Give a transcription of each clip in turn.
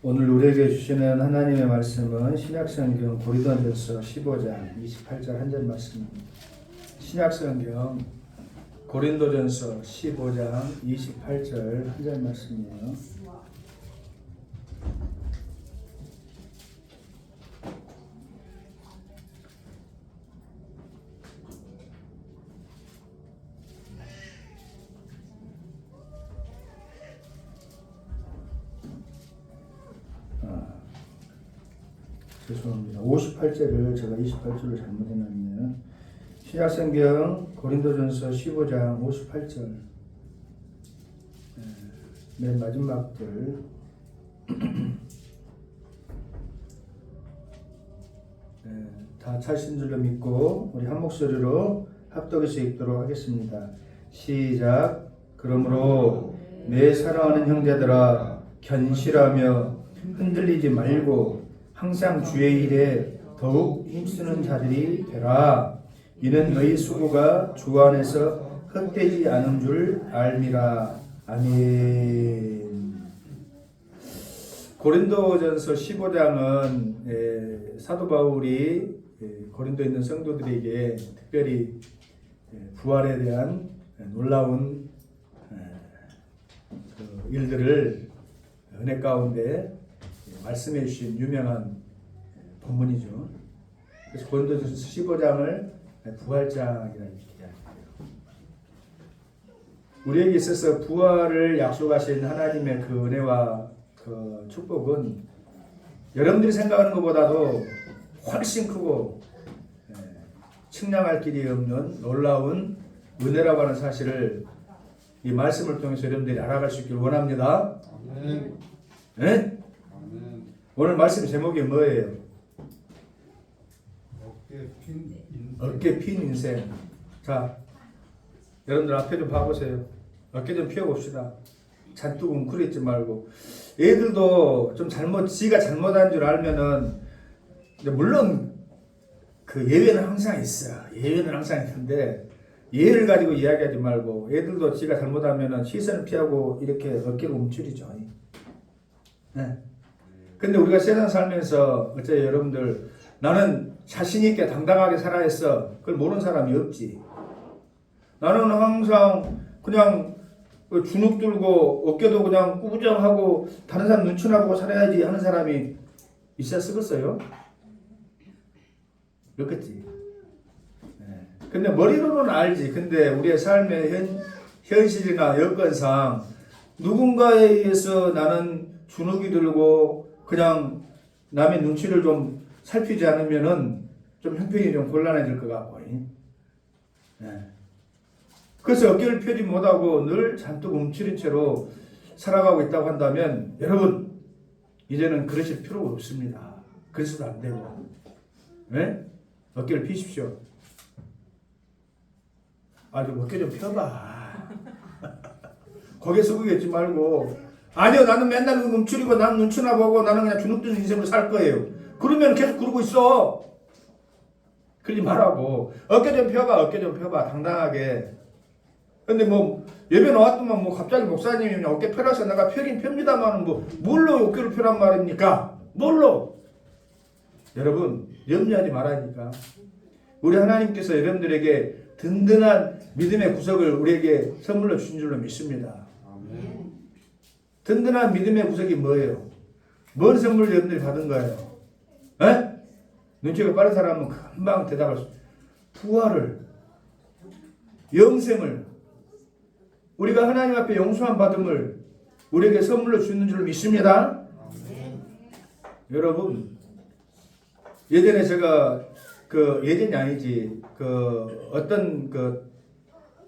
오늘 우리에게 주시는 하나님의 말씀은 신약성경 고린도전서 15장 28절 한 절 말씀입니다. 신약성경 고린도전서 15장 28절 한 절 말씀이에요. 죄송합니다. 58절을 제가 28절을 잘못해놨네요. 신약성경 고린도전서 15장 58절 맨 마지막 절 다 찾으신 줄로 믿고 우리 한 목소리로 합독해서 읽도록 하겠습니다. 시작. 그러므로 내 사랑하는 형제들아 견실하며 흔들리지 말고 항상 주의 일에 더욱 힘쓰는 자들이 되라. 이는 너희 수고가 주 안에서 헛되지 않은 줄 알미라. 아멘. 고린도전서 15장은 사도 바울이 고린도에 있는 성도들에게 특별히 부활에 대한 놀라운 일들을 은혜 가운데 말씀해 주신 유명한 본문이죠. 그래서 고린도전서 15장을 부활장이라고 이야기해요. 우리에게 있어서 부활을 약속하신 하나님의 그 은혜와 그 축복은 여러분들이 생각하는 것보다도 훨씬 크고 측량할 길이 없는 놀라운 은혜라고 하는 사실을 이 말씀을 통해서 여러분들이 알아갈 수 있기를 원합니다. 아멘. 네? 오늘 말씀 제목이 뭐예요? 어깨 핀 인생. 자, 여러분들 앞에 좀 봐보세요. 어깨 좀 펴봅시다. 잔뜩 웅크리지 말고. 애들도 좀 지가 잘못한 줄 알면은, 물론 그 예외는 항상 있어. 예외는 항상 있는데 예를 가지고 이야기하지 말고 애들도 지가 잘못하면은 시선을 피하고 이렇게 어깨를 움츠리죠. 네. 근데 우리가 세상 살면서 어째 여러분들 나는 자신 있게 당당하게 살아야 했어. 그걸 모르는 사람이 없지. 나는 항상 그냥 주눅 들고 어깨도 그냥 꾸부정하고 다른 사람 눈치나 보고 살아야지 하는 사람이 있어 쓰겠어요? 그렇겠지. 네. 근데 머리로는 알지. 근데 우리의 삶의 현실이나 여건상 누군가에 의해서 나는 주눅이 들고 그냥 남의 눈치를 좀 살피지 않으면은 좀 형편이 좀 곤란해질 것 같고. 네. 그래서 어깨를 펴지 못하고 늘 잔뜩 움츠린 채로 살아가고 있다고 한다면 여러분 이제는 그러실 필요가 없습니다. 그래서도 안 되고. 네? 어깨를 펴십시오. 좀 어깨 좀 펴봐. 거기에 속이 있지 말고 아니요, 나는 맨날 움츠리고 나는 눈치나 보고 나는 그냥 주눅 드는 인생으로 살 거예요. 그러면 계속 그러고 있어. 그러지 말라고. 어깨 좀 펴봐. 당당하게. 근데 예배 나왔더만 갑자기 목사님이 어깨 펴라서 내가 펴긴 펴입니다만 뭘로 어깨를 펴란 말입니까? 뭘로? 여러분, 염려하지 말라니까. 우리 하나님께서 여러분들에게 든든한 믿음의 구석을 우리에게 선물로 주신 줄로 믿습니다. 든든한 믿음의 구석이 뭐예요? 뭔 선물을 여러분들이 받은 거예요? 에? 눈치가 빠른 사람은 금방 대답할 수 있어요. 부활을, 영생을, 우리가 하나님 앞에 용서함 받음을 우리에게 선물로 주는 줄 믿습니다. 여러분, 예전에 제가 예전이 아니지 어떤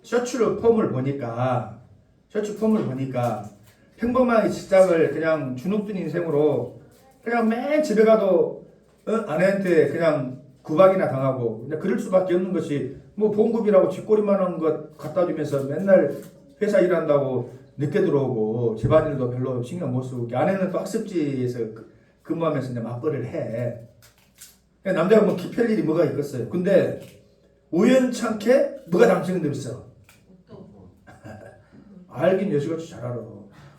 셔츠 폼을 보니까 평범한 직장을 그냥 주눅든 인생으로 그냥 맨 집에 가도 아내한테 그냥 구박이나 당하고 그냥 그럴 수밖에 없는 것이 봉급이라고 쥐꼬리만한 것 갖다 주면서 맨날 회사 일한다고 늦게 들어오고 집안일도 별로 신경 못 쓰고 아내는 또 학습지에서 근무하면서 이제 맞벌이를 해. 남자가 기필 일이 뭐가 있겠어요. 근데 우연찮게 뭐가 당첨이 됐어. 알긴 여지같이 잘 알아.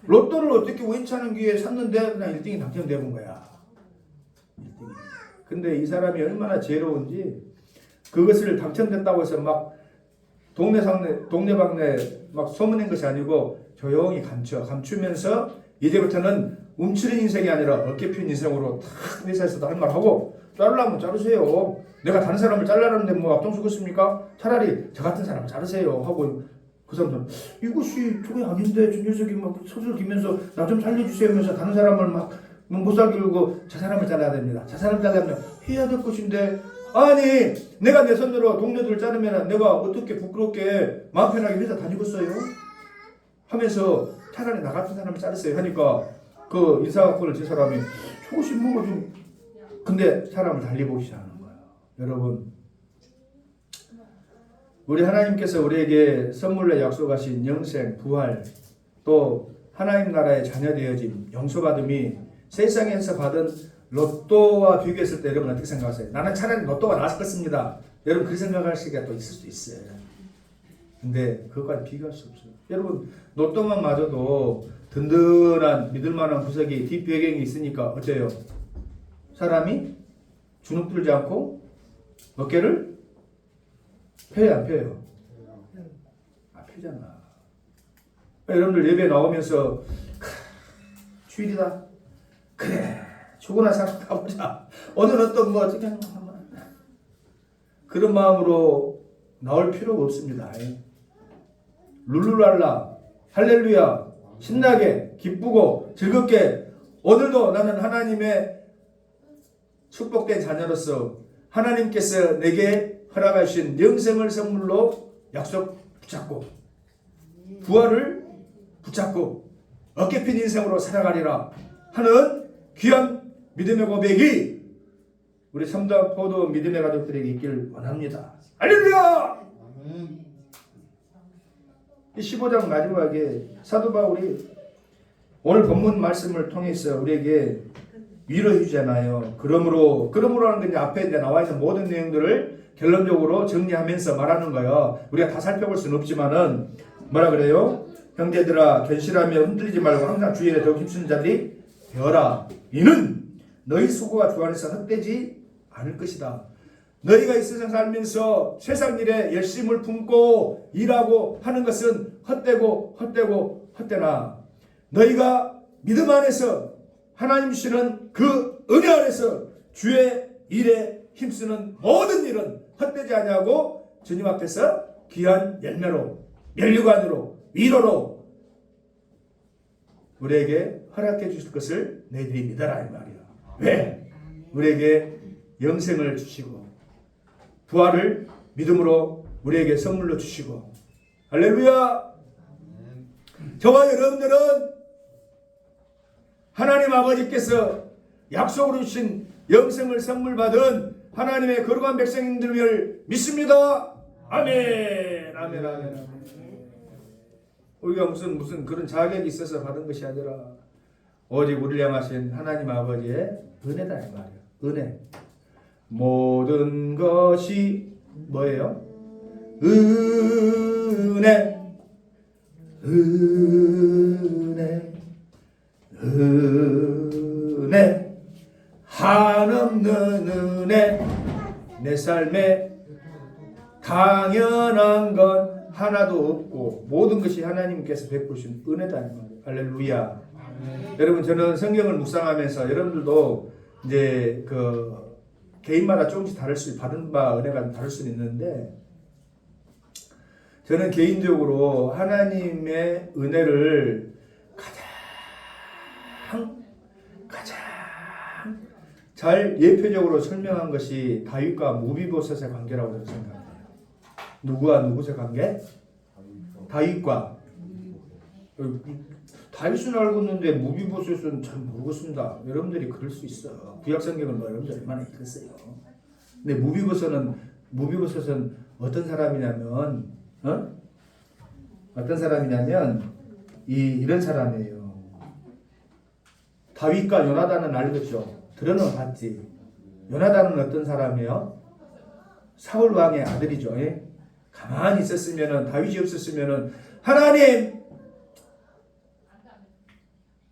로또를 어떻게 우연찮은 기회에 샀는데 그냥 1등이 당첨되는 거야. 1등이. 근데 이 사람이 얼마나 지혜로운지 그것을 당첨됐다고 해서 막 동네방네 막 소문낸 것이 아니고 조용히 감추면서 이제부터는 움츠린 인생이 아니라 어깨 핀 인생으로 탁 회사에서도 할 말하고 자르려면 자르세요. 내가 다른 사람을 잘라라는데 뭐 앞장서겠습니까? 차라리 저 같은 사람을 자르세요 하고 그 사람들은 이것이 저게 아닌데 저 녀석이 막 소설 기면서 나 좀 살려주세요 하면서 다른 사람을 막 못 살게 굴고 저 사람을 잘라야 됩니다. 저 사람 잘라면 해야 될 것인데 아니 내가 내 손으로 동료들을 자르면 내가 어떻게 부끄럽게 마음 편하게 회사 다니겠어요? 하면서 차라리 나 같은 사람을 자르세요 하니까 그 인사권을 진 사람이 저것이 뭐가 좀 근데 사람을 달리보기 시작하는 거야. 여러분 우리 하나님께서 우리에게 선물로 약속하신 영생, 부활 또 하나님 나라의 자녀 되어짐, 용서받음이 세상에서 받은 로또와 비교했을 때 여러분 어떻게 생각하세요? 나는 차라리 로또가 나았을 것입니다. 여러분 그렇게 생각할 수가 또 있을 수도 있어요. 근데 그것과는 비교할 수 없어요. 여러분 로또만 맞아도 든든한 믿을만한 구석이 뒷배경이 있으니까 어때요? 사람이 주눅 들지 않고 어깨를 펴요 안 펴요? 펴잖아. 여러분들 예배 나오면서 주일이다. 그래 죽으나 살아 가보자. 오늘은 또 뭐 어떻게 하는 거 그런 마음으로 나올 필요가 없습니다. 룰루랄라 할렐루야 신나게 기쁘고 즐겁게 오늘도 나는 하나님의 축복된 자녀로서 하나님께서 내게 허락하신 영생을 선물로 약속 붙잡고 부활을 붙잡고 어깨 핀 인생으로 살아가리라 하는 귀한 믿음의 고백이 우리 삼도한 포도 믿음의 가족들에게 있기를 원합니다. 할렐루야! 15장 마지막에 사도 바울이 오늘 본문 말씀을 통해서 우리에게 위로해 주잖아요. 그러므로 하는 건 이제 앞에 이제 나와 있는 모든 내용들을 결론적으로 정리하면서 말하는 거예요. 우리가 다 살펴볼 수는 없지만은 뭐라 그래요? 형제들아 견실하며 흔들리지 말고 항상 주의 일에 더욱 힘쓰는 자들이 되어라. 이는 너희 수고가 주 안에서 헛되지 않을 것이다. 너희가 이 세상 살면서 세상 일에 열심을 품고 일하고 하는 것은 헛되나 너희가 믿음 안에서 하나님 주시는 그 은혜 안에서 주의 일에 힘쓰는 모든 일은 헛되지 아니하고 주님 앞에서 귀한 열매로 면류관으로 위로로 우리에게 허락해 주실 것을 너희들이 믿어라 이 말이야. 왜? 우리에게 영생을 주시고 부활을 믿음으로 우리에게 선물로 주시고 할렐루야. 저와 여러분들은 하나님 아버지께서 약속으로 주신 영생을 선물 받은 하나님의 거룩한 백성님들을 믿습니다. 아멘. 아멘. 아멘. 우리가 무슨 그런 자격이 있어서 받은 것이 아니라 오직 우리를 향하신 하나님 아버지의 은혜다 이 말이야. 은혜. 모든 것이 뭐예요? 은혜. 한없는 은혜. 내 삶에 당연한 건 하나도 없고 모든 것이 하나님께서 베푸신 은혜다 이 말이에요. 할렐루야. 여러분 저는 성경을 묵상하면서 여러분들도 이제 그 개인마다 조금씩 받은 바 은혜가 다를 수는 있는데 저는 개인적으로 하나님의 은혜를 가장 잘 예표적으로 설명한 것이 다윗과 무비보셋의 관계라고 저는 생각합니다. 누구와 누구의 관계? 다윗과. 다윗은 알고 있는데 무비보셋은 잘 모르겠습니다. 여러분들이 그럴 수 있어. 구약성경을 뭐 여러분들 얼마나 읽었어요. 근데 무비보셋은 어떤 사람이냐면 이런 사람이에요. 다윗과 요나단은 알겠죠. 들어는 봤지. 요나단은 어떤 사람이에요? 사울 왕의 아들이죠. 가만히 있었으면은 다윗이 없었으면은 하나님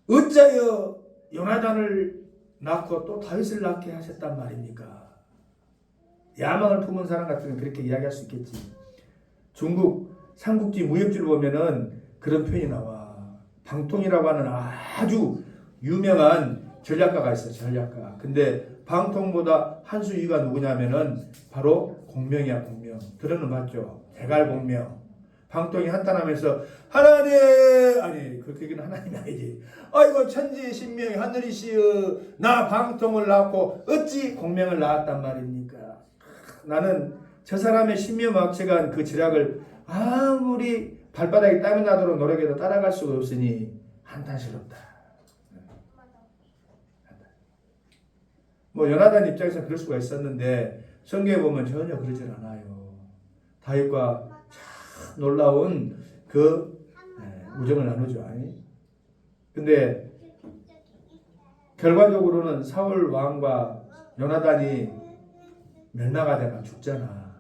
어찌하여 요나단을 낳고 또 다윗을 낳게 하셨단 말입니까? 야망을 품은 사람 같으면 그렇게 이야기할 수 있겠지. 중국 삼국지 무협지를 보면은 그런 표현이 나와. 방통이라고 하는 아주 유명한 전략가가 있어. 전략가. 근데 방통보다 한 수 위가 누구냐면은 바로 공명이야. 공명. 들어는 봤죠. 대갈공명. 방통이 한탄하면서 하나님, 아니 그렇게 얘기는 하나님이 아니지. 아이고 천지 신명이 하늘이시여 나 방통을 낳고 어찌 공명을 낳았단 말입니까? 나는 저 사람의 신묘막측한 그 지략을 아무리 발바닥에 땀이 나도록 노력해도 따라갈 수가 없으니 한탄스럽다. 뭐 요나단 입장에서 그럴 수가 있었는데 성경에 보면 전혀 그러질 않아요. 다윗과 참 놀라운 그 우정을 나누죠. 근데 결과적으로는 사울 왕과 요나단이 멸망하다가 죽잖아.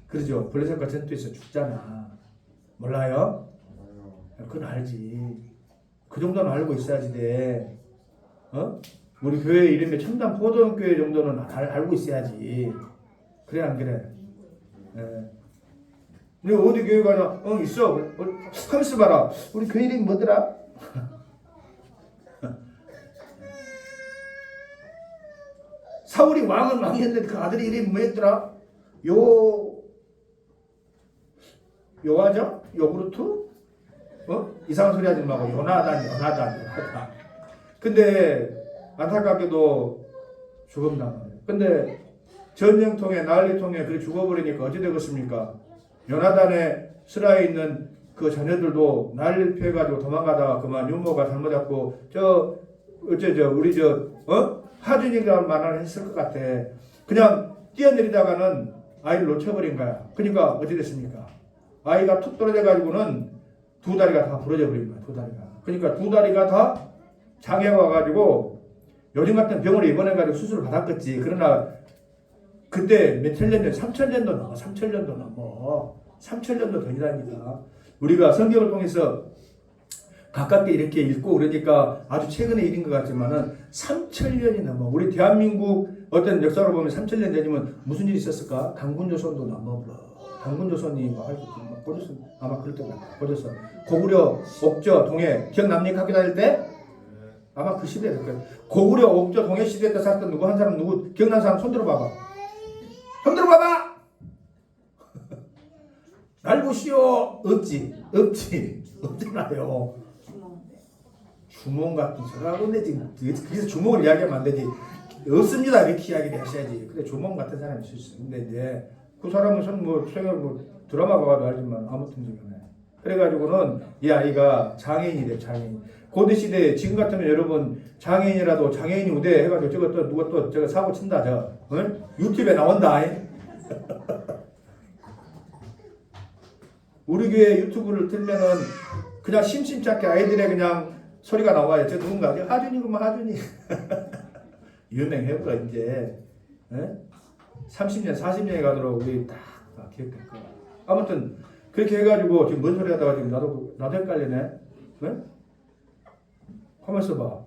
그러죠. 블레셋과 전투에서 죽잖아. 몰라요? 그건 알지. 그 정도는 알고 있어야지 돼. 우리 교회 이름에 첨단 포도교회 정도는 알고 있어야지. 그래 안 그래? 우리 어디 교회 가나? 있어. 하면서 봐라. 우리 교회 이름이 뭐더라? 사울이 왕은 왕이었는데 그 아들의 이름이 뭐였더라? 요아죠? 요구르트? 이상한 소리 하지 말고 요나단. 근데 안타깝게도 죽음당하네. 근데 전쟁통에 난리통에 그 죽어버리니까 어찌 되겠습니까? 요나단의 스라에 있는 그 자녀들도 난리를 피해가지고 도망가다가 그만 유모가 잘못 잡고 우리 하준이가 말을 했을 것 같아. 그냥 뛰어내리다가는 아이를 놓쳐버린 거야. 그러니까 어찌 됐습니까? 아이가 툭 떨어져가지고는 두 다리가 다 부러져 버린 거야. 두 다리가. 그러니까 두 다리가 다 장애가 와가지고 요즘 같은 병원에 입원해가지고 수술을 받았겠지. 그러나 그때 몇 천년 전, 3천년도 넘어. 3천년도 넘어. 3천년도 전이라니까. 우리가 성경을 통해서 가깝게 이렇게 읽고 그러니까 아주 최근의 일인 것 같지만은 3천년이 넘어. 우리 대한민국 어떤 역사로 보면 3천년 전이면 무슨 일이 있었을까? 당군조선도 넘어. 당군조선이 고조선 아마 그럴 때가 고조선. 고구려, 옥저, 동해 기억납니까? 학교 다닐 때? 아마 그 시대에 될 거예요. 고구려, 옥저, 동해 시대 때 살았던 누구 한 사람 누구 기억나는 사람 손 들어봐봐. 손 들어봐봐. 날 보시오. 없잖아요. 주몽 같은 소리하고 근데 지금 그래서 주몽을 이야기하면 안 되지. 없습니다. 이렇게 이야기를 하셔야지. 근데 주몽 같은 사람이 있을 수 있는데 이제 그 사람은 드라마 봐가지고 알지만 아무튼 지금 그래가지고는 이 아이가 장애인이 돼. 장애인. 고대 시대에 지금 같으면 여러분 장애인이라도 장애인이 우대 해가지고 누가 또 사고 친다 유튜브에 나온다. 우리 교회 유튜브를 틀면은 그냥 심심치 않게 아이들의 그냥 소리가 나와요. 저 누군가 하준이구만 하준이. 유명해버려 이제. 30년 40년이 가도록 우리 딱 기억될 거야. 아무튼 그렇게 해가지고 지금 뭔 소리 하다가 지금 나도 헷갈리네. 가만있어 봐.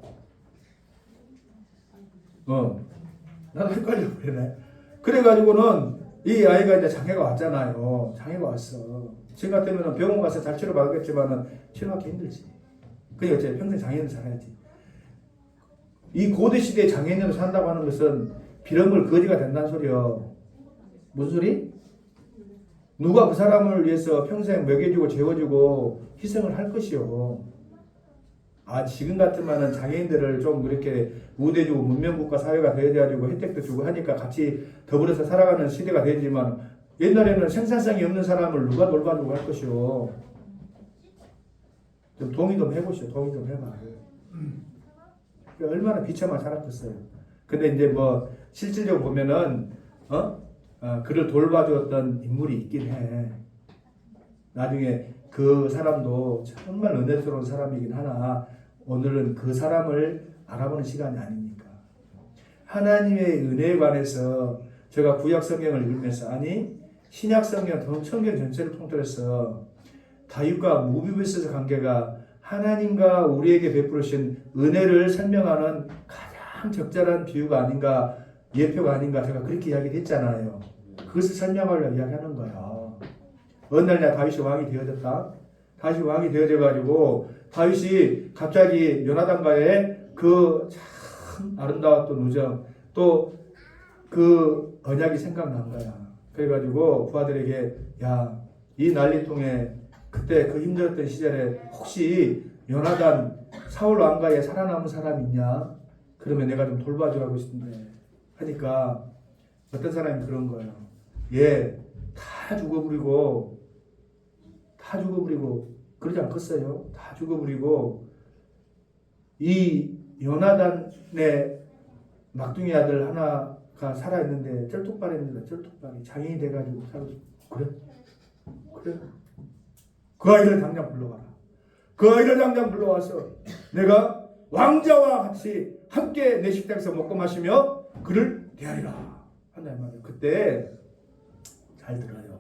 나도 헷갈려 버리네. 그래가지고는 이 아이가 이제 장애가 왔잖아요. 장애가 왔어. 지금 같으면 병원 가서 잘 치료받겠지만은 치료하기 힘들지. 그러니까 이제 평생 장애인으로 살아야지. 이 고대 시대에 장애인으로 산다고 하는 것은 비령불 거지가 된다는 소리요. 무슨 소리? 누가 그 사람을 위해서 평생 먹여주고 재워주고 희생을 할 것이요. 지금 같으면은 장애인들을 좀 이렇게 우대주고 문명국가 사회가 되어가지고 혜택도 주고 하니까 같이 더불어서 살아가는 시대가 되지만 옛날에는 생산성이 없는 사람을 누가 돌봐주고 할 것이요. 좀 동의 좀 해보시오. 동의 좀 해봐. 얼마나 비참한 살았겠어요. 근데 이제 뭐 실질적으로 보면은 그를 돌봐주었던 인물이 있긴 해. 나중에 그 사람도 정말 은혜스러운 사람이긴 하나 오늘은 그 사람을 알아보는 시간이 아닙니까? 하나님의 은혜에 관해서 제가 구약 성경을 읽으면서 신약 성경, 성경 전체를 통틀어서 다윗과 무비보셋의 관계가 하나님과 우리에게 베푸신 은혜를 설명하는 가장 적절한 비유가 아닌가, 예표가 아닌가, 제가 그렇게 이야기를 했잖아요. 그것을 설명하려고 이야기하는 거예요. 어느 날냐 다윗이 왕이 되어졌다. 다윗이 왕이 되어져가지고 다윗이 갑자기 요나단과의 그 참 아름다웠던 우정, 또 그 언약이 생각난 거야. 그래가지고 부하들에게, 야, 이 난리통에 그때 그 힘들었던 시절에 혹시 요나단 사울 왕가에 살아남은 사람 있냐? 그러면 내가 좀 돌봐주라고 싶은데 하니까 어떤 사람이 그런 거예요. 얘 다 죽어버리고 그러지 않겠어요? 다 죽어버리고 이 요나단의 막둥이 아들 하나가 살아있는데 쩔뚝발입니다. 쩔뚝발이 장애인이 돼가지고 살고. 그래? 그 아이를 당장 불러와라. 그 아이를 당장 불러와서 내가 왕자와 같이 함께 내 식탁에서 먹고 마시며 그를 대하리라 한다 말이에요. 그때 잘 들어요.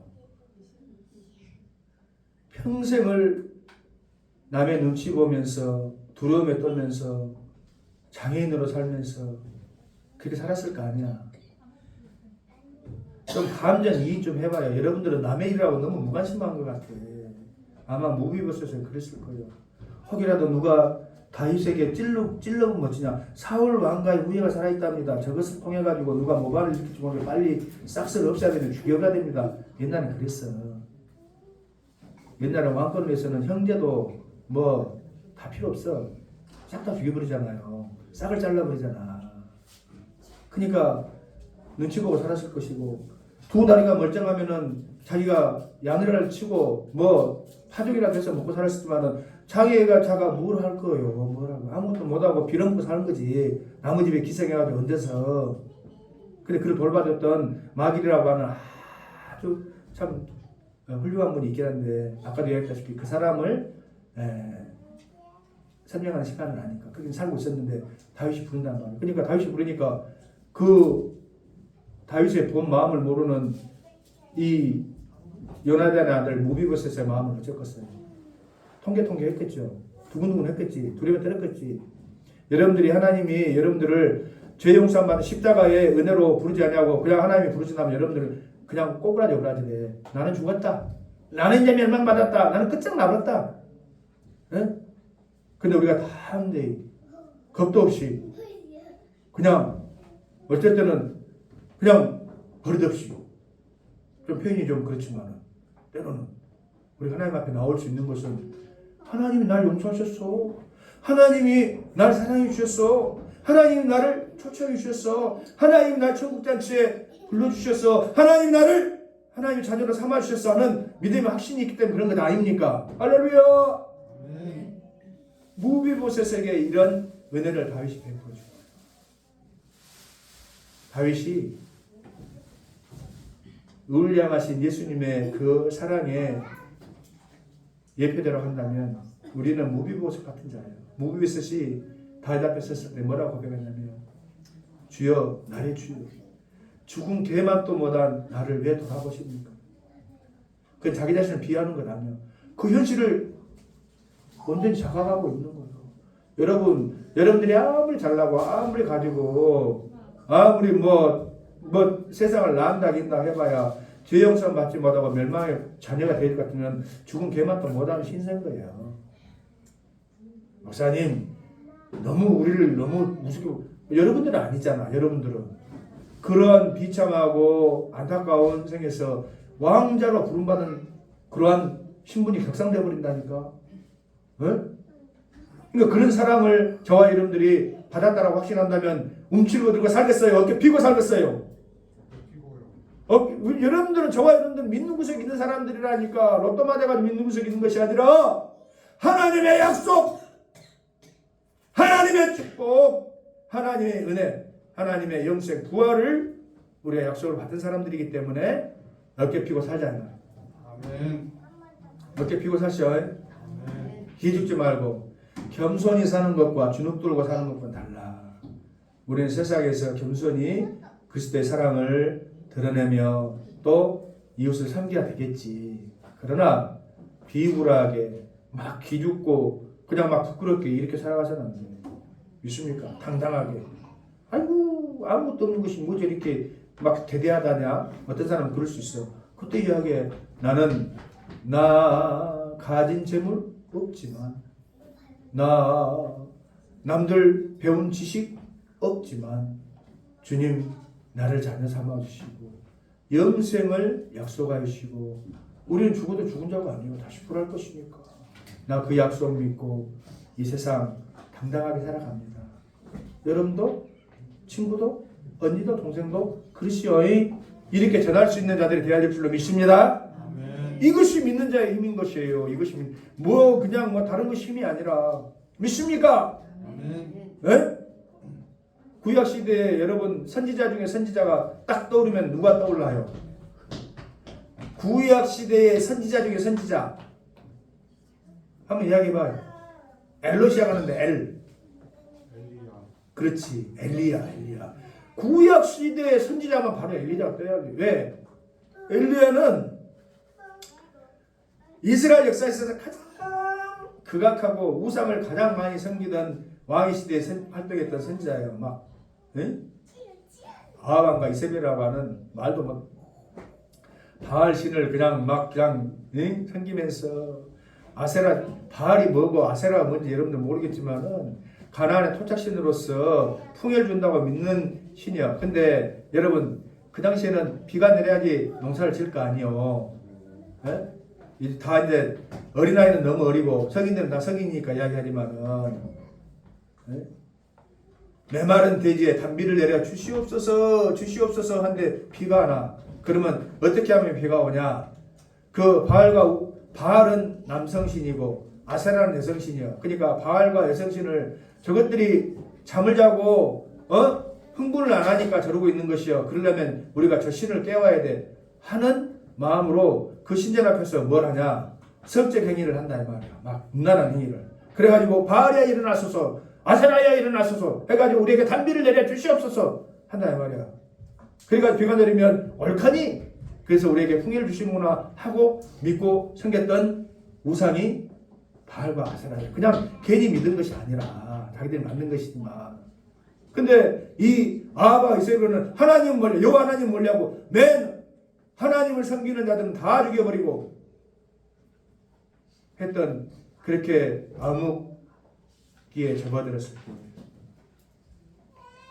평생을 남의 눈치 보면서 두려움에 떨면서 장애인으로 살면서 그렇게 살았을 거 아니야. 좀 감정 이입 좀 해봐요. 여러분들은 남의 일이라고 너무 무관심한 것 같아. 아마 무비버스에서 그랬을 거예요. 혹이라도 누가 다윗에게 찔러보면 멋지냐. 사울 왕가의 후예가 살아있답니다. 저것을 통해가지고 누가 모발을 일으킬지 모르게 빨리 싹스를 없애야 되면 죽여야 됩니다. 옛날에 그랬어. 옛날에 왕권을 위해서는 형제도 뭐 다 필요 없어. 싹 다 죽여버리잖아요. 싹을 잘라버리잖아. 그러니까 눈치 보고 살았을 것이고, 두 다리가 멀쩡하면은 자기가 야늘을 치고 뭐 파죽이라도 해서 먹고 살았지만은 자가 뭘 할 거예요. 뭘 하고 아무것도 못하고 빌어먹고 사는 거지. 남의 집에 기생해가지고 얹어서. 근데 그를 돌봐줬던 마길이라고 하는 아주 참 훌륭한 분이 있긴 한데, 아까도 이야기했다시피 그 사람을 설명하는 시간은 아니까 그렇게 살고 있었는데 다윗이 부른단 말이에요. 그러니까 다윗이 부르니까 그 다윗의 본 마음을 모르는 이 요나단의 아들 무비보셋의 마음을 어쩌겠어요. 통계 했겠죠. 두근두근 했겠지. 두려움에 떨었겠지. 여러분들이 하나님이 여러분들을 죄 용서 받은 십자가의 은혜로 부르지 않냐고 그냥 하나님이 부르신다면 여러분들을 그냥 꼬부라지래. 나는 죽었다. 나는 이제 멸망받았다. 나는 끝장나버렸다. 네? 근데 우리가 다 하는데 겁도 없이 그냥 어쩔 때는 그냥 버릇없이, 좀 표현이 좀 그렇지만 때로는 우리 하나님 앞에 나올 수 있는 것은 하나님이 날 용서하셨어. 하나님이 날 사랑해 주셨어. 하나님이 나를 초청해 주셨어. 하나님이 날 천국잔치에 불러주셨어. 하나님 자녀로 삼아주셨어 하는 믿음의 확신이 있기 때문에 그런 것 아닙니까? 할렐루야. 무비보셋에게 이런 은혜를 다윗이 베풀어주고, 다윗이 의울량하신 예수님의 그 사랑에 예표대로 한다면 우리는 무비보셋 같은 자예요. 무비보셋이 다윗 앞에 섰을 때 뭐라고 고백했냐면, 주여, 나의 주여, 죽은 개만도 못한 나를 왜 돌아보십니까? 그건 자기 자신을 비하하는 것 아니에요. 그 현실을 온전히 자각하고 있는 거예요. 여러분들이 아무리 잘나고 아무리 가지고 아무리 뭐 세상을 난다긴다 해봐야 죄 용서 받지 못하고 멸망의 자녀가 될 것 같으면 죽은 개만도 못하는 신세인 거예요. 목사님, 우리를 너무 무섭게, 여러분들은 아니잖아. 여러분들은 그러한 비참하고 안타까운 생에서 왕자로 부름받은 그러한 신분이 격상되어 버린다니까. 그러니까 그런 사랑을 저와 여러분들이 받았다라고 확신한다면 움츠리고 들고 살겠어요? 어깨 피고 살겠어요? 여러분들은 저와 여러분들은 믿는 구석이 있는 사람들이라니까. 로또 맞아가지고 믿는 구석이 있는 것이 아니라 하나님의 약속, 하나님의 축복, 하나님의 은혜, 하나님의 영생 부활을 우리가 약속을 받은 사람들이기 때문에 어깨 피고 살자는 거예요. 아멘. 어깨 피고 사셔. 기죽지 말고. 겸손히 사는 것과 주눅 들고 사는 것과 달라. 우리는 세상에서 겸손히 그리스도의 사랑을 드러내며 또 이웃을 섬겨야 되겠지. 그러나 비굴하게 막 기죽고 그냥 막 부끄럽게 이렇게 살아가서는 안 돼요. 믿습니까? 당당하게. 아이고 아무것도 없는 것이 뭐 저렇게 막 대대하다냐? 어떤 사람은 그럴 수 있어. 그때 이야기해. 나는 나 가진 재물 없지만 나 남들 배운 지식 없지만 주님 나를 자녀 삼아 주시고 영생을 약속하여 주시고 우리는 죽어도 죽은 자가 아니고 다시 부활할 것이니까 나 그 약속 믿고 이 세상 당당하게 살아갑니다. 여러분도 친구도 언니도 동생도 그리스도의 이렇게 전할 수 있는 자들이 되어야 될 줄로 믿습니다. 아멘. 이것이 믿는 자의 힘인 것이에요. 이것이 뭐 그냥 뭐 다른 것이 힘이 아니라 믿습니까? 아멘. 네? 구약 시대에 여러분 선지자 중에 선지자가 딱 떠오르면 누가 떠올라요? 구약 시대의 선지자 중에 선지자 한번 이야기해봐요. 엘로 시작하는데 엘. 그렇지 엘리야. 구약 시대의 선지자만 바로 엘리야가 떠야 돼. 왜? 엘리야는 이스라엘 역사에서 가장 극악하고 우상을 가장 많이 섬기던 왕의 시대에 활동했던 선지자예요. 막 아합과 이세벨이라고 하는 말도 막 바알 신을 그냥 섬기면서 아세라 바알이 뭐고 아세라가 뭔지 여러분들 모르겠지만은 가나안의 토착신으로서 풍요를 준다고 믿는 신이야. 근데 여러분 그 당시에는 비가 내려야지 농사를 지을 거 아니요. 다 이제 어린아이는 너무 어리고 성인들은 다 성인이니까 이야기하지만은 메마른 대지에 단비를 내려 주시옵소서 한데 비가 안 와. 그러면 어떻게 하면 비가 오냐? 그 바알은 남성신이고 아세라는 여성신이야. 그러니까 바알과 여성신을 저것들이 잠을 자고 흥분을 안 하니까 저러고 있는 것이요. 그러려면 우리가 저 신을 깨워야 돼 하는 마음으로 그 신전 앞에서 뭘 하냐? 성적 행위를 한다 이 말이야. 막 음란한 행위를. 그래가지고 바알이야 일어나소서, 아세라야 일어나소서 해가지고 우리에게 단비를 내려 주시옵소서 한다 이 말이야. 그러니까 비가 내리면 옳거니 그래서 우리에게 풍요를 주시는구나 하고 믿고 섬겼던 우상이 바알과 아세라예요. 그냥 괜히 믿은 것이 아니라 자기들이 만든 것이지만. 근데 이 아합과 이세벨은 하나님 몰래 여호와 하나님 몰래하고 맨 하나님을 섬기는 자들은 다 죽여버리고 했던 그렇게 암흑기에 접어들었을 때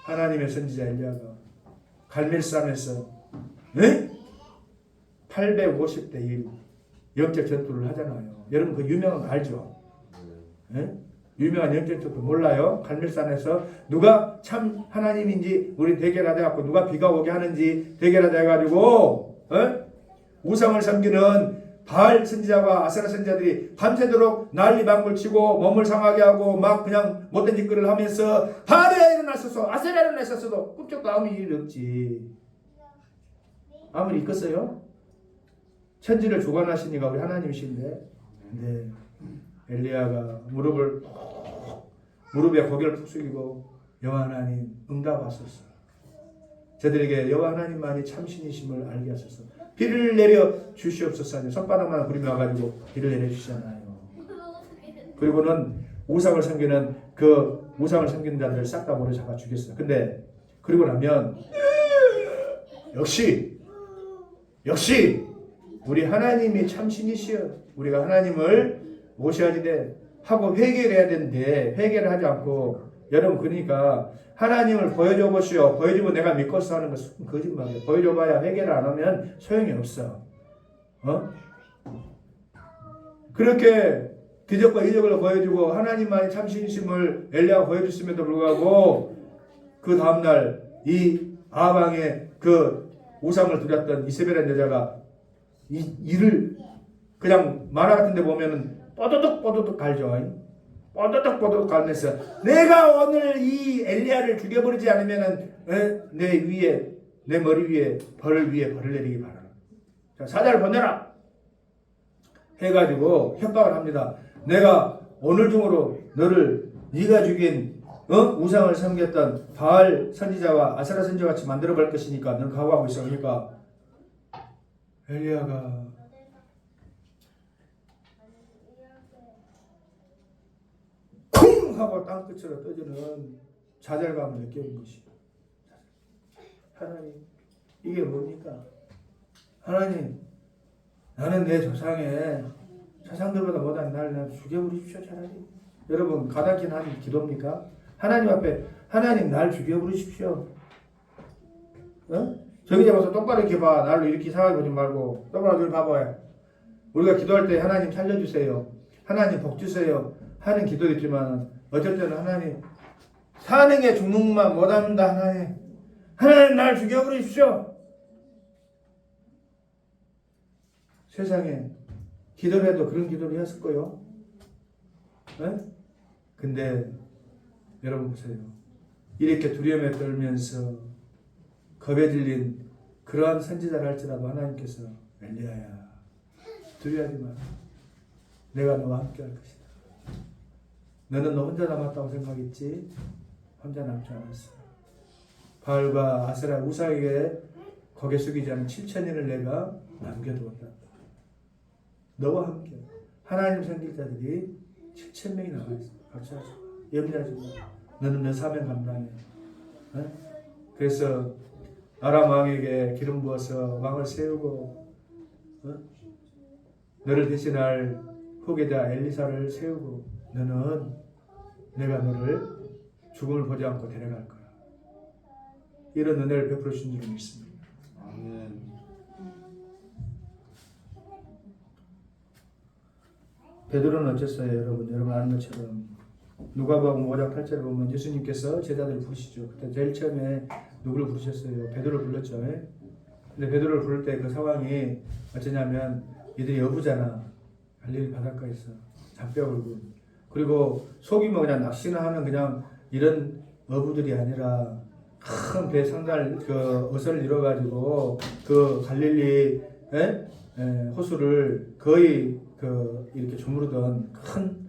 하나님의 선지자 엘리야가 갈멜산에서 850대 1 영적 전투를 하잖아요. 여러분 그 유명한 거 알죠? 유명한 영적 전투 몰라요? 갈멜산에서 누가 참 하나님인지 우리 대결하자 갖고 누가 비가 오게 하는지 대결하자 해가지고 우상을 섬기는 바알 선지자와 아세라 선지자들이 밤새도록 난리방울 치고 몸을 상하게 하고 막 그냥 못된 짓거리를 하면서 바알이야 일어났었어 아세라 일어났었어도 꿈쩍도 아무 일이 없지. 아무리 있겠어요? 천지를 주관하시니까 우리 하나님이신데 네. 엘리야가 무릎에 고개를 푹 숙이고 여호와 하나님 응답하소서. 저들에게 여호와 하나님만이 참신이심을 알게 하소서. 비를 내려 주시옵소서 하니 손바닥만 구름이 와가지고 비를 내려 주시잖아요. 그리고는 우상을 섬기는 자들을 싹 다 모래 잡아 죽였어요. 근데 그리고 나면 역시 우리 하나님이 참신이시여. 우리가 하나님을 모셔야지 돼 하고 회개를 해야 되는데 회개를 하지 않고 여러분 그러니까 하나님을 보여줘 보시오. 보여주면 내가 믿고서 하는 것은 거짓말이에요. 보여줘봐야 회개를 안 하면 소용이 없어. 그렇게 기적과 이적을 보여주고 하나님만의 참신심을 엘리야가 보여줬음에도 불구하고 그 다음날 이 아방의 그 우상을 두렸던 이세벨이라는 여자가 이를 그냥 만화 같은 데 보면은 뽀도득 갈죠. 뽀도득 갈면서 내가 오늘 이 엘리야를 죽여버리지 않으면은 내 머리 위에 벌을 내리기 바라라. 자, 사자를 보내라 해가지고 협박을 합니다. 내가 오늘 중으로 네가 죽인 우상을 섬겼던 바알 선지자와 아세라 선지자 같이 만들어 볼 것이니까 너는 각오하고 있어. 그러니까 엘리야가 하고 땅끝으로 떠지는 좌절감을 느껴본 것이. 하나님, 이게 뭡니까? 하나님, 나는 내 조상들보다 못한 날 죽여버리십시오, 차라리. 여러분, 가다긴 한 기도입니까? 하나님 앞에, 하나님, 날 죽여버리십시오. 어? 저기 잡아서 똑바로 이렇게 봐. 나를 이렇게 이상하게 보지 말고 똑바로 저기 봐봐요. 우리가 기도할 때 하나님 살려주세요, 하나님 복 주세요 하는 기도 있지만, 어쩔 때는 하나님, 산행에 죽는만 못합니다. 하나님 날 죽여버리십시오. 세상에 기도를 해도 그런 기도를 했을 거요. 네? 근데 여러분 보세요. 이렇게 두려움에 떨면서 겁에 질린 그러한 선지자를 할지라도 하나님께서, 엘리야야, 두려워하지 마라. 내가 너와 함께 할 것이다. 너는 너 혼자 남았다고 생각했지? 혼자 남지 않았어. 바알과 아세라 우상에게 고개 숙이지 않은 7,000인을 내가 남겨두었다. 너와 함께 하나님 선지자들이 7,000명이 남아있어. 걱정하지 마. 염려하지 마. 너는 내 사명 감당해. 네? 그래서 아람 왕에게 기름 부어서 왕을 세우고, 너를 대신할 후계자 엘리사를 세우고, 너는 내가 너를 죽음을 보지 않고 데려갈 거야. 이런 은혜를 베풀어 주신 줄 믿습니다. 아멘. 베드로는 어땠어요, 여러분? 여러분 아는 것처럼 누가복음 5장 8절에 보면 예수님께서 제자들을 부르시죠. 그때 제일 처음에 누구를 부르셨어요? 베드로를 불렀죠. 근데 베드로를 부를 때 그 상황이 어쩌냐면, 이들이 어부잖아. 갈릴리 바닷가에서 잔뼈 굴고, 그리고 속이면 그냥 낚시나 하는 그냥 이런 어부들이 아니라 큰 배 상달 그 어선을 이뤄가지고 그 갈릴리 호수를 거의 그 이렇게 주무르던 큰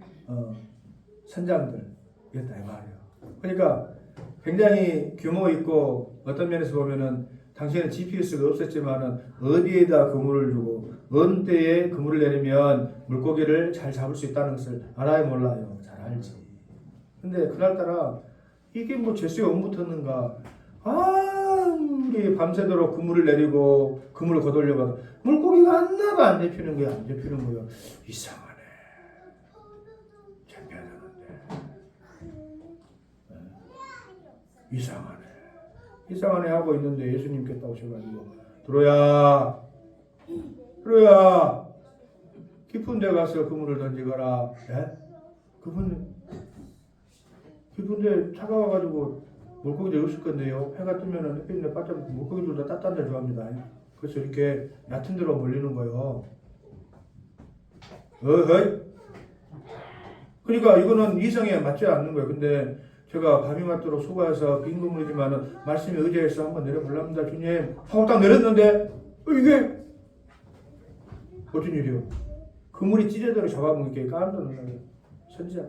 선장들이었다 이 말이에요. 그러니까 굉장히 규모 있고, 어떤 면에서 보면은 당시에는 GPS가 없었지만은 어디에다 그물을 두고 어느 때에 그물을 내리면 물고기를 잘 잡을 수 있다는 것을 알아요, 몰라요? 잘 알지. 근데 그날따라 이게 뭐 재수에 온 붙었는가, 아무리 밤새도록 그물을 내리고 그물을 거돌려봐도 물고기가 안 나가. 안 잡히는 거야, 안 잡히는 거야. 이상하네, 잡혀야 되는데. 이상하네 하고 있는데 예수님께서 오셔가지고, 들어야 깊은 데 가서 그물을 던지거라. 깊은 데 차가워가지고 물고기도 없을 건데요. 해가 뜨면은 햇빛에 바짝 물고기들도 따뜻한 데 좋아합니다. 그래서 이렇게 얕은 데로 몰리는 거예요. 그러니까 이거는 이성에 맞지 않는 거예요. 근데 제가 밤이 맞도록 수고해서 빈 그물이지만은 말씀에 의지해서 한번 내려보랍니다, 주님 하고 딱 내렸는데, 이게 어쩐 일이요? 그물이 찢어져서 잡아먹는 게 깜짝 놀라요. 선지자.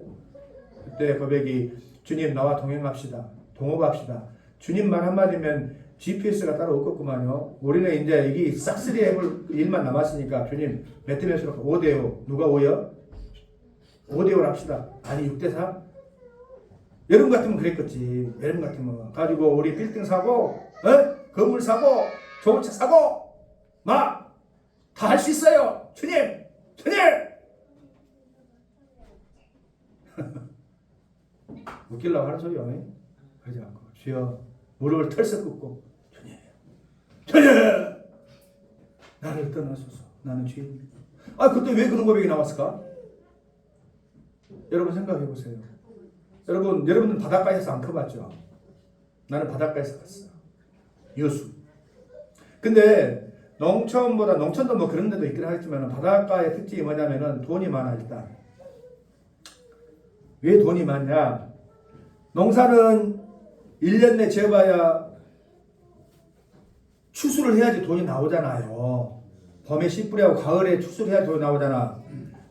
그때 고백이, 주님 나와 동업합시다. 주님 말 한마디면 GPS가 따로 없겠구만요. 우리는 이제 이게 싹쓸이 해볼 일만 남았으니까, 주님 몇 대 몇으로 5대5. 누가 5요? 5대5를 합시다. 아니 6대4? 여름 같으면 그랬겠지. 여름 같으면 가지고 우리 빌딩 사고, 건물 사고, 좋은 차 사고, 다 할 수 있어요. 주님. 웃기려고 하는 소리요. 그러지 않고, 주여 무릎을 털썩 꿇고, 주님 나를 떠나소서, 나는 죄인입니다. 그때 왜 그런 고백이 나왔을까? 여러분 생각해 보세요. 여러분은 바닷가에서 안 커봤죠? 나는 바닷가에서 갔어. 여수. 근데 농촌도 뭐 그런 데도 있긴 하겠지만, 바닷가의 특징이 뭐냐면은 돈이 많아. 일단 왜 돈이 많냐? 농사는 1년 내 지어봐야 추수를 해야지 돈이 나오잖아요. 봄에 씨 뿌리하고 가을에 추수를 해야 돈이 나오잖아.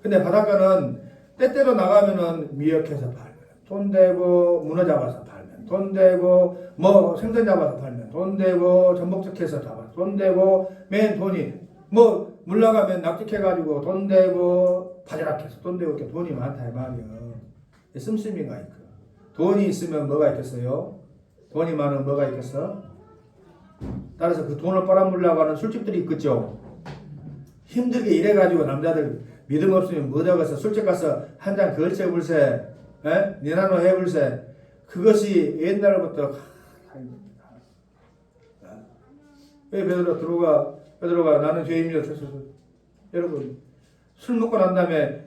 근데 바닷가는 때때로 나가면은 미역해서 팔면 돈 되고, 문어 잡아서 팔면 돈 되고, 뭐 생선 잡아서 팔면 돈 되고, 전복죽해서 잡아서 돈 되고, 맨 돈이 뭐 물 나가면 낚시해가지고 돈 되고, 바지락해서 돈 되고, 이렇게 돈이 많다 이 말이야. 씀씀이가 있고. 돈이 있으면 뭐가 있겠어요? 돈이 많으면 뭐가 있겠어? 따라서 그 돈을 빨아먹으려고 하는 술집들이 있겠죠. 힘들게 일해가지고 남자들 믿음 없으면 못하겠어. 술집 가서 한 잔 걸쳐 불세, 니나노 해불세. 그것이 옛날부터 왜 베드로가 나는 죄인이라 했어서 여러분 술 먹고 난 다음에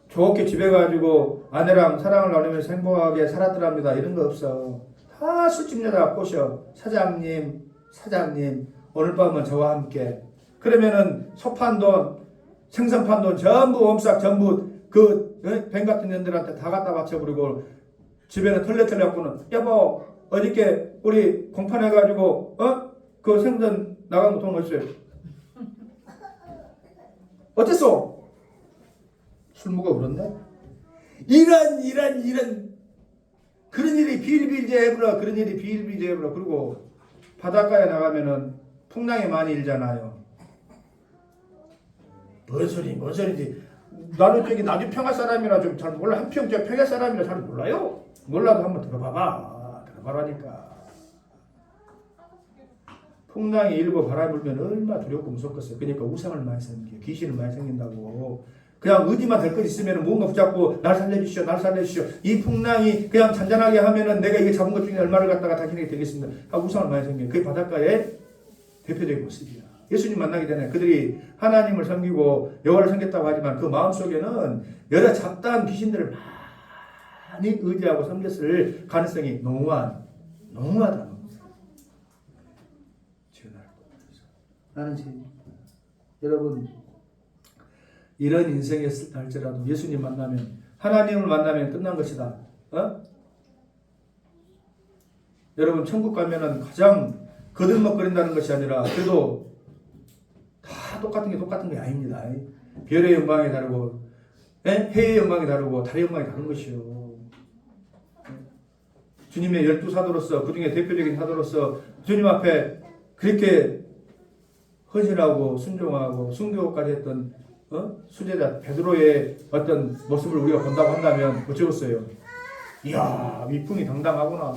좋게 집에 가지고 아내랑 사랑을 나누면서 행복하게 살았더랍니다. 이런 거 없어. 다 술집 여자가 꼬셔. 사장님 오늘 밤은 저와 함께. 그러면은 소판돈 생선판돈 전부 옴싹 전부 그 뱀 같은 년들한테 다 갖다 바쳐버리고 집에는 털레털레 갖고는 여보 어저께 우리 공판해가지고 그 생선 나간 거 돈 어딨어요? 어땠어? 술 먹어 그런데? 이런 그런 일이 비일비재해버려. 그런 일이 비일비재해버려. 그리고 바닷가에 나가면은 풍랑이 많이 일잖아요. 뭔 소리지? 나는 저기 나주 평화 사람이라 좀 잘 몰라. 한평 저 평야 사람이라 잘 몰라요. 몰라도 한번 들어봐라니까. 풍랑이 일고 바람이 불면 얼마나 두렵고 무섭겠어요. 그러니까 우상을 많이 생겨. 귀신을 많이 생긴다고. 그냥 의지만 될 것 있으면 뭔가 붙잡고 날 살려주시오. 이 풍랑이 그냥 잔잔하게 하면은 내가 이게 잡은 것 중에 얼마를 갖다가 당신에게 되겠습니다. 우상을 많이 생겨요. 그게 바닷가의 대표적인 모습이야. 예수님 만나기 전에 그들이 하나님을 섬기고 여호와를 섬겼다고 하지만 그 마음속에는 여러 잡다한 귀신들을 많이 의지하고 섬겼을 가능성이 농후하다. 나는 지금 여러분 이런 인생이었을 때 할지라도 예수님 만나면 하나님을 만나면 끝난 것이다. 여러분 천국 가면은 가장 거들먹거린다는 것이 아니라 그래도 다 똑같은 게 아닙니다. 별의 영광이 다르고 해의 영광이 다르고 달의 영광이 다른 것이요. 주님의 12사도로서 그중에 대표적인 사도로서 주님 앞에 그렇게 헌신하고 순종하고 순교까지 했던 수제자 베드로의 어떤 모습을 우리가 본다고 한다면 어쩌겠어요? 이야 위풍이 당당하구나.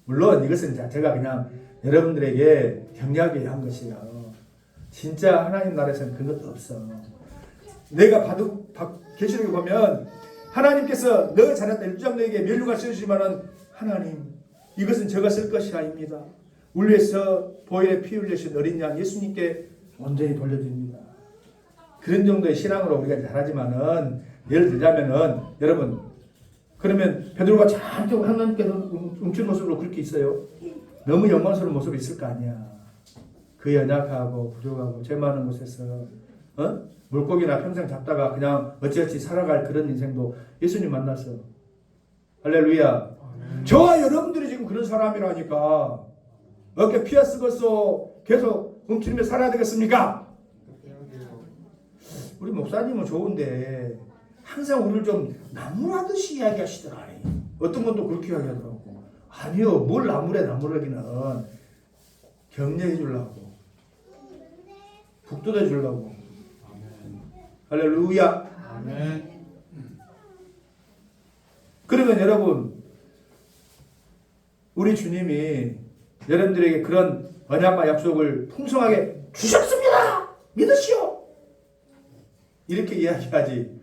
물론 이것은 제가 그냥 여러분들에게 격려하기 위한 것이에요. 진짜 하나님 나라에서는 그런 것도 없어. 내가 계시록에 보면 하나님께서 너 자녀들 일주장너에게 면류관 씌우시면은 하나님 이것은 제가 쓸 것이 아닙니다. 울려서 보혈에 피 흘리신 어린 양 예수님께 온전히 돌려드립니다. 그런 정도의 신앙으로 우리가 잘하지만은 예를 들자면은 여러분 그러면 베드로가 잔뜩 하나님께서 움킨 모습으로 그렇게 있어요. 너무 영광스러운 모습이 있을 거 아니야. 그 연약하고 부족하고 죄 많은 곳에서 물고기나 평생 잡다가 그냥 어찌어찌 살아갈 그런 인생도 예수님 만났어. 할렐루야. 저와 여러분들이 지금 그런 사람이라니까. 어깨 피어 쓰고서 계속 움츠리며 살아야 되겠습니까? 우리 목사님은 좋은데 항상 우리를 좀 나무라듯이 이야기하시더라. 어떤 것도 그렇게 이야기하더라고. 아니요. 뭘 나무라기는 격려해 주려고 북돋아 주려고. 할렐루야. 아멘. 그러면 여러분 우리 주님이 여러분들에게 그런 언약과 약속을 풍성하게 주셨습니다. 믿으시오. 이렇게 이야기하지.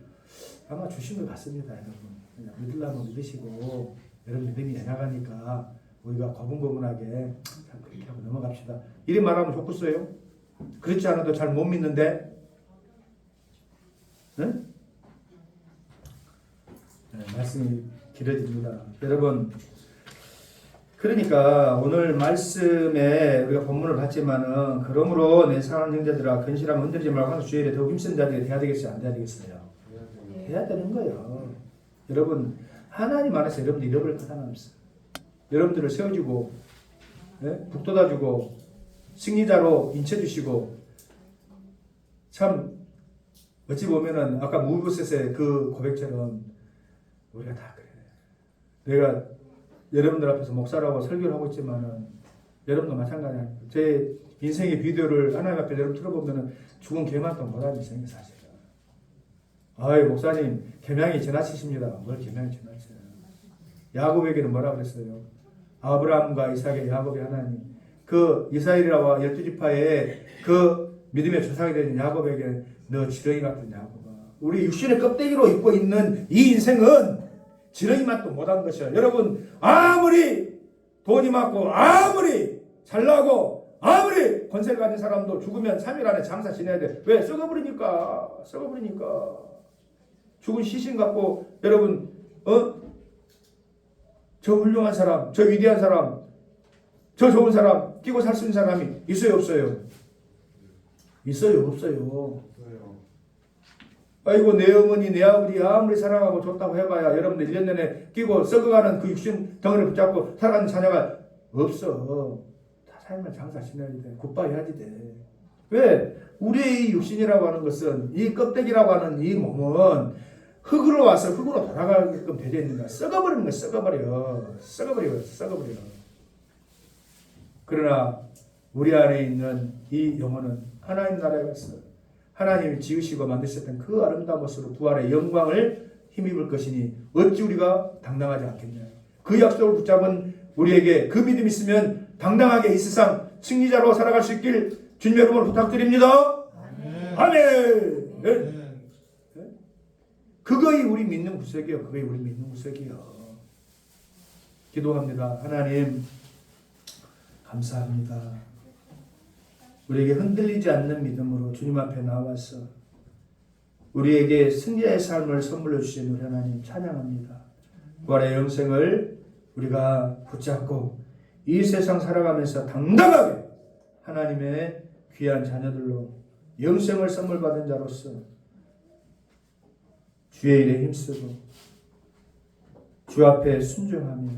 아마 주신 것 같습니다. 여러분. 그냥 믿으려면 믿으시고 여러분 믿음이 연약하니까 우리가 고분고분하게 그렇게 하고 넘어갑시다. 이리 말하면 좋겠어요? 그렇지 않아도 잘 못 믿는데 응? 네, 말씀이 길어집니다. 여러분 그러니까 오늘 말씀에 우리가 본문을 봤지만은 그러므로 내 사랑하는 형제들아 근실하면 흔들리지 말고 항상 주의 일에 더욱 힘쓴 자들이 돼야 되겠어요? 안 돼야 되겠어요? 돼야 되는 거예요. 여러분 하나님 안에서 여러분들 잃어버릴 것 하나 없어요. 여러분들을 세워주고 북돋아주고 승리자로 인쳐주시고 참 어찌 보면은 아까 무브셋의 그 고백처럼 우리가 다 그래. 내가 여러분들 앞에서 목사라고 설교를 하고 있지만은 여러분도 마찬가지야. 제 인생의 비디오를 하나님 앞에 여러분 틀어보면은 죽은 개만큼 못하는 인생이 사실은. 아이 목사님 계명이 지나치십니다. 뭘 계명이 지나쳐요. 야곱에게는 뭐라 그랬어요? 아브라함과 이삭의 야곱의 하나님. 그 이스라엘이라와 12지파의 그 믿음의 조상이 된 야곱에게 너 지렁이 같은 야곱아. 우리 육신의 껍데기로 입고 있는 이 인생은 지렁이 맛도 못한 것이야. 여러분 아무리 돈이 많고 아무리 잘나고 아무리 권세를 가진 사람도 죽으면 3일 안에 장사 지내야 돼. 왜? 썩어버리니까. 죽은 시신 갖고 여러분 저 훌륭한 사람, 저 위대한 사람, 저 좋은 사람 끼고 살 수 있는 사람이 있어요 없어요? 있어요 없어요? 아이고 내 어머니 내 아버지 아무리 사랑하고 좋다고 해봐야 여러분들 1년 내내 끼고 썩어가는 그 육신 덩어리를 붙잡고 살아가는 자녀가 없어. 다 살면 장사 지내야 돼. 굿바이 해야지 돼. 왜? 우리의 이 육신이라고 하는 것은 이 껍데기라고 하는 이 몸은 흙으로 와서 흙으로 돌아가게끔 되어 있는 거야. 썩어버리는 거야. 썩어버려. 그러나 우리 안에 있는 이 영혼은 하나님 나라에 가서 하나님이 지으시고 만드셨던 그 아름다운 모습으로 부활의 영광을 힘입을 것이니 어찌 우리가 당당하지 않겠냐. 그 약속을 붙잡은 우리에게 그 믿음이 있으면 당당하게 이 세상 승리자로 살아갈 수 있길 주님의 이름으로 부탁드립니다. 아멘. 네. 그거이 우리 믿는 구석이요. 기도합니다. 하나님 감사합니다. 우리에게 흔들리지 않는 믿음으로 주님 앞에 나와서 우리에게 승리의 삶을 선물로 주신 우리 하나님 찬양합니다. 부활의 영생을 우리가 붙잡고 이 세상 살아가면서 당당하게 하나님의 귀한 자녀들로 영생을 선물 받은 자로서 주의 일에 힘쓰고 주 앞에 순종하며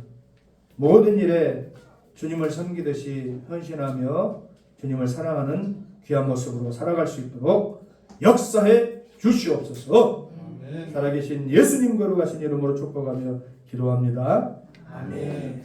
모든 일에 주님을 섬기듯이 헌신하며 주님을 사랑하는 귀한 모습으로 살아갈 수 있도록 역사해 주시옵소서. 아멘. 살아계신 예수님 거룩하신 이름으로 축복하며 기도합니다. 아멘.